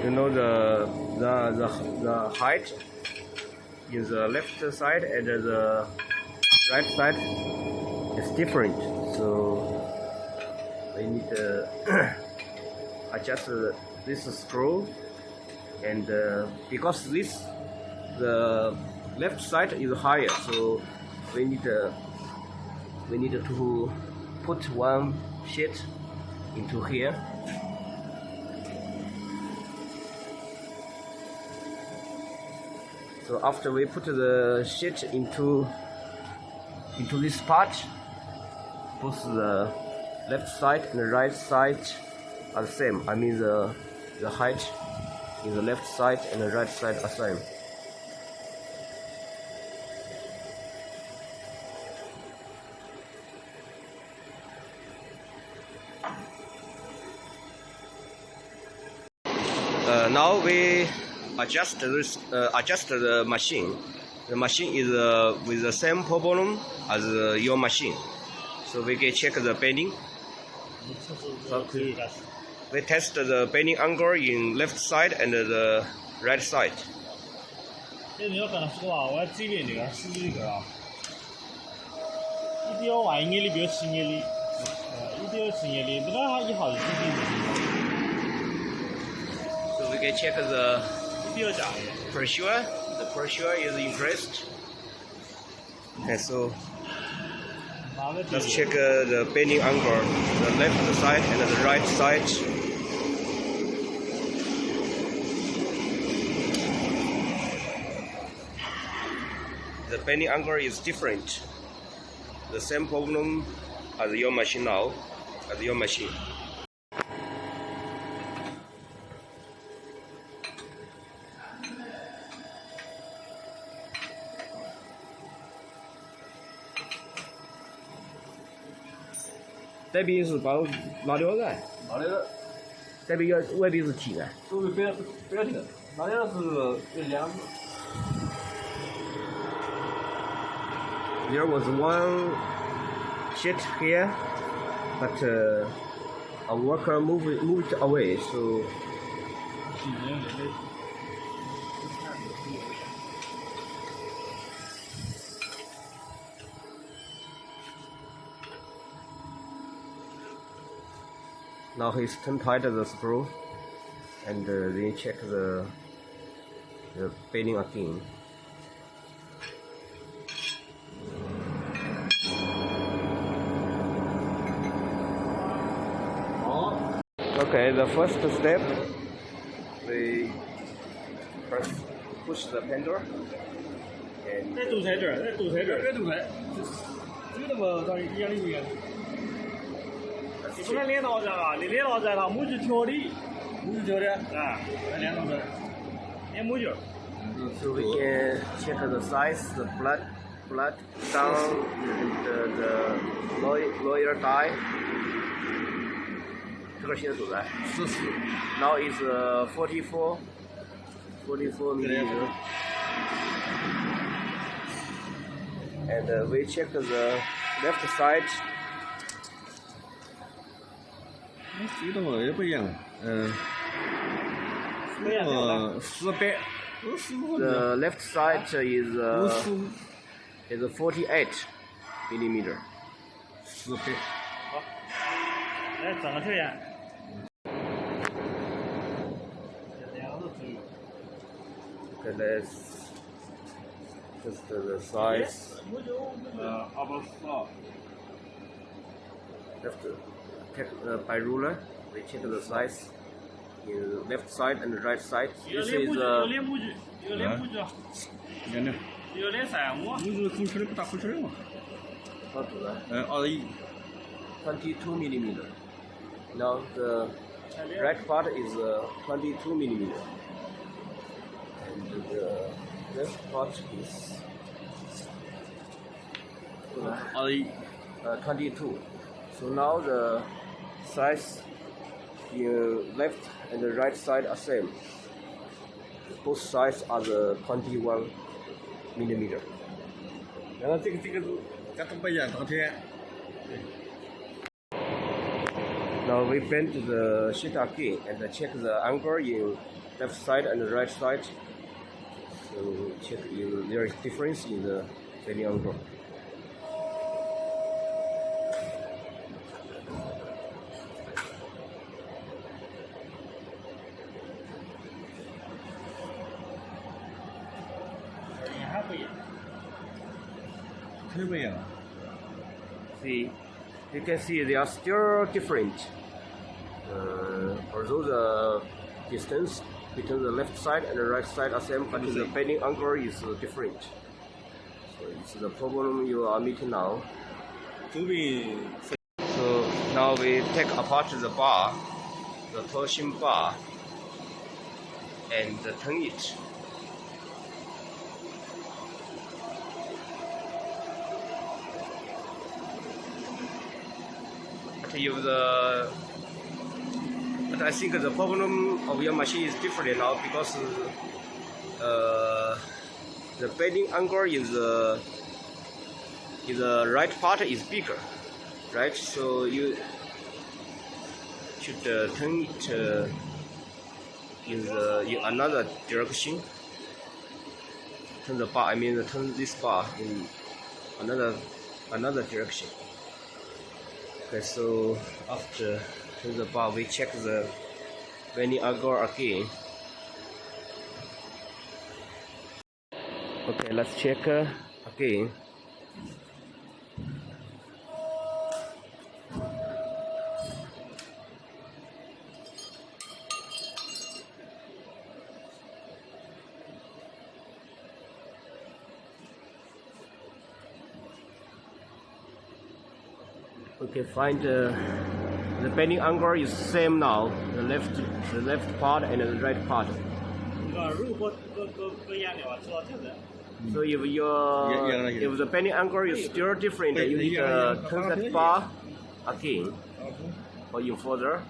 You know the height in the left side and the right side is different, so we need to adjust this screw, and because the left side is higher, so we need to put one sheet into here. So after we put the sheet into this part, both the left side and the right side are the same. I mean the height in the left side and the right side are same. Now we adjust the machine. The machine is with the same problem as your machine, so we can check the bending. Okay. We test the bending angle in left side and the right side. 这你要跟他说啊，我要这边这个是这个啊，一定要晚一点的，不要迟点的，一定要迟点的，不然它一下就这边。So we can check the pressure. The pressure is increased. Okay, so let's check the bending angle, the left side and the right side. The bending angle is different. The same problem as your machine now, as your machine.这边是包拉链的，这边外边是铁的。不要停，拉链是有两个。There was one sheet here, but a worker moved away, so. Now he's turned tight the screw, and then check the bending again. Okay, the first step, we first push the pendle, and 再堵在这儿，再堵在这儿，再堵在，就那么长一样的一样。你不能连到这啊，你连到这它木就挑的，啊，连到这，连木就。So we can check the size, the blood down, and the lower die. 这个现在多少？44. Now is 44 millimeter. And we check the left side. 这个也不一样，400， The left side is 48 millimeter. 400。好，来整个推演。Okay, let's just the size. Left check by ruler. We check the size. In left side and right side. This is 有连木具，有连木具，有连35。木具空气的不大空气的嘛。21。22 millimeter. Now the right part is 22 millimeter. And the left part is 22. So now the size in left and the right side are same. Both sides are the 21 millimeter. 然后这个都不一样，当天。Now we bend the sheet again and check the angle in left side and the right side. So check if there is difference in the bending angle. See, you can see they are still different. Although the distance between the left side and the right side are same, but the bending angle is different. So it's the problem you are meeting now. So now we take apart the bar, the torsion bar, and turn it. But I think the problem of your machine is different now because the bending angle in the right part is bigger, right? So you should turn it in another direction. Turn the bar. I mean, turn this bar in another direction. Okay, so after turn the bar, we check the bending angle again. Okay, let's check again. Okay, find the bending angle is same now. The left part and the right part. So if the bending angle is still different, you need to turn that bar again or you further.